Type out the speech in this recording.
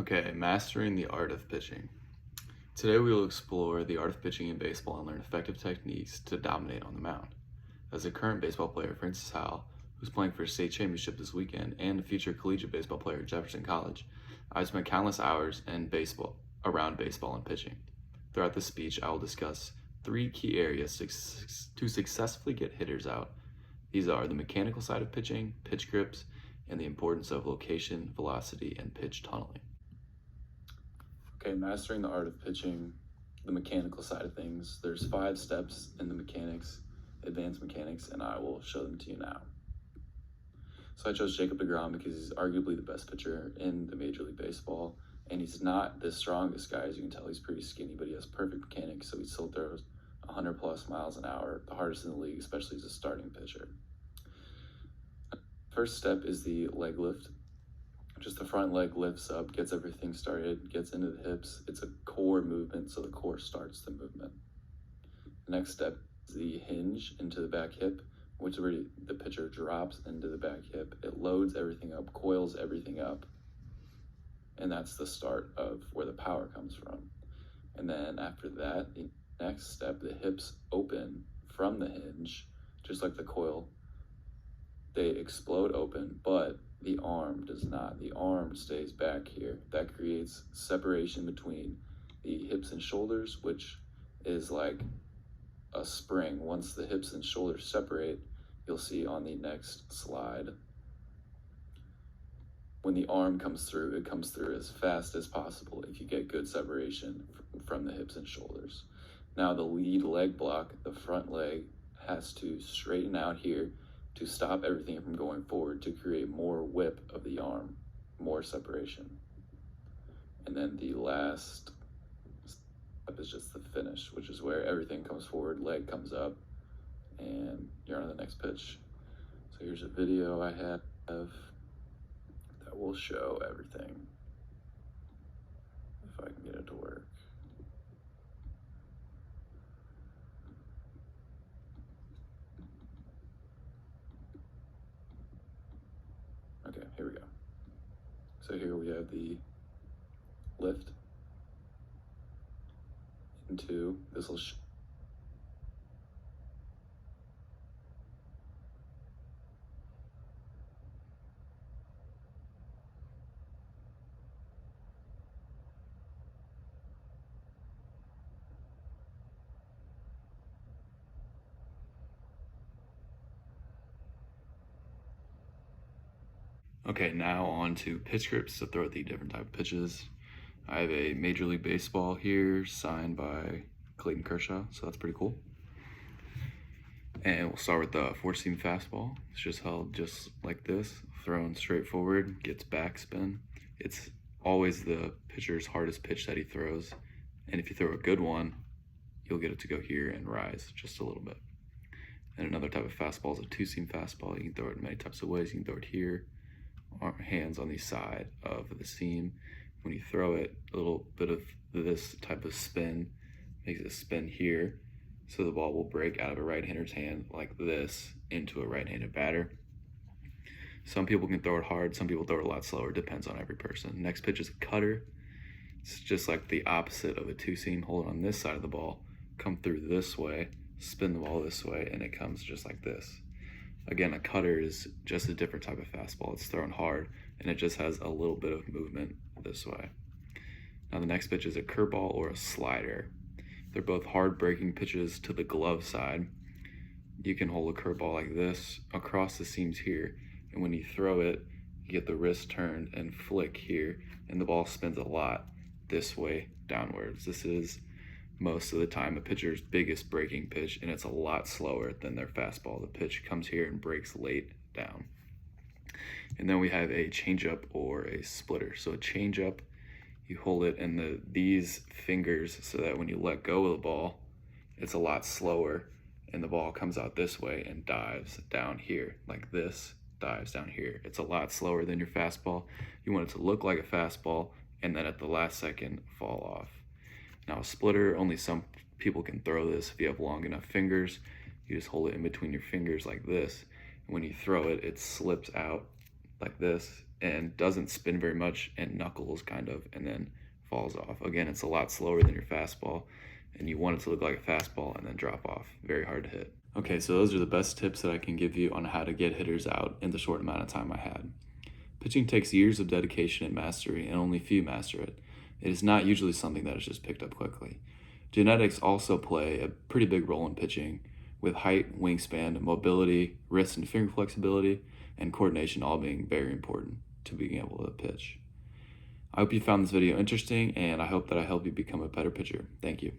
Okay, mastering the art of pitching. Today we will explore the art of pitching in baseball and learn effective techniques to dominate on the mound. As a current baseball player, Francis Howell, who's playing for a state championship this weekend, and a future collegiate baseball player at Jefferson College, I've spent countless hours in baseball, around baseball and pitching. Throughout this speech, I will discuss three key areas to successfully get hitters out. These are the mechanical side of pitching, pitch grips, and the importance of location, velocity, and pitch tunneling. Okay, mastering the art of pitching, the mechanical side of things. There's 5 steps in the mechanics, advanced mechanics, and I will show them to you now. So I chose Jacob deGrom because he's arguably the best pitcher in the Major League Baseball, and he's not the strongest guy. As you can tell, he's pretty skinny, but he has perfect mechanics, so he still throws 100 plus miles an hour, the hardest in the league, especially as a starting pitcher. First step is the leg lift. Just the front leg lifts up, gets everything started, gets into the hips. It's a core movement, so the core starts the movement. The next step is the hinge into the back hip, which is where the pitcher drops into the back hip. It loads everything up, coils everything up, and that's the start of where the power comes from. And then after that, the next step, the hips open from the hinge, just like the coil. They explode open, but the arm does not. The arm stays back here. That creates separation between the hips and shoulders, which is like a spring. Once the hips and shoulders separate, you'll see on the next slide. When the arm comes through, it comes through as fast as possible if you get good separation from the hips and shoulders. Now the lead leg block, the front leg, has to straighten out here to stop everything from going forward, to create more whip of the arm, more separation. And then the last step is just the finish, which is where everything comes forward, leg comes up, and you're on the next pitch. So here's a video I have that will show everything, if I can get it to work. Okay, here we go. So here we have the lift into, this will Okay, now on to pitch grips to throw at the different type of pitches. I have a Major League Baseball here signed by Clayton Kershaw, so that's pretty cool. And we'll start with the 4-seam fastball. It's just held just like this, thrown straight forward, gets backspin. It's always the pitcher's hardest pitch that he throws, and if you throw a good one, you'll get it to go here and rise just a little bit. And another type of fastball is a 2-seam fastball. You can throw it in many types of ways. You can throw it here, hands on the side of the seam. When you throw it, a little bit of this type of spin makes it spin here, so the ball will break out of a right-hander's hand like this into a right-handed batter. Some people can throw it hard, some people throw it a lot slower, depends on every person. Next pitch is a cutter. It's just like the opposite of a 2-seam. Hold it on this side of the ball, come through this way, spin the ball this way, and it comes just like this. Again, a cutter is just a different type of fastball. It's thrown hard, and it just has a little bit of movement this way. Now the next pitch is a curveball or a slider. They're both hard breaking pitches to the glove side. You can hold a curveball like this across the seams here, and when you throw it, you get the wrist turned and flick here, and the ball spins a lot this way downwards. This is most of the time a pitcher's biggest breaking pitch, and it's a lot slower than their fastball. The pitch comes here and breaks late down. And then we have a changeup or a splitter. So a changeup, you hold it in these fingers so that when you let go of the ball, it's a lot slower, and the ball comes out this way and dives down here like this, dives down here. It's a lot slower than your fastball. You want it to look like a fastball and then at the last second fall off. Now a splitter, only some people can throw this. If you have long enough fingers, you just hold it in between your fingers like this. And when you throw it, it slips out like this and doesn't spin very much and knuckles kind of and then falls off. Again, it's a lot slower than your fastball, and you want it to look like a fastball and then drop off. Very hard to hit. Okay, so those are the best tips that I can give you on how to get hitters out in the short amount of time I had. Pitching takes years of dedication and mastery, and only few master it. It is not usually something that is just picked up quickly. Genetics also play a pretty big role in pitching, with height, wingspan, mobility, wrist and finger flexibility, and coordination all being very important to being able to pitch. I hope you found this video interesting, and I hope that I help you become a better pitcher. Thank you.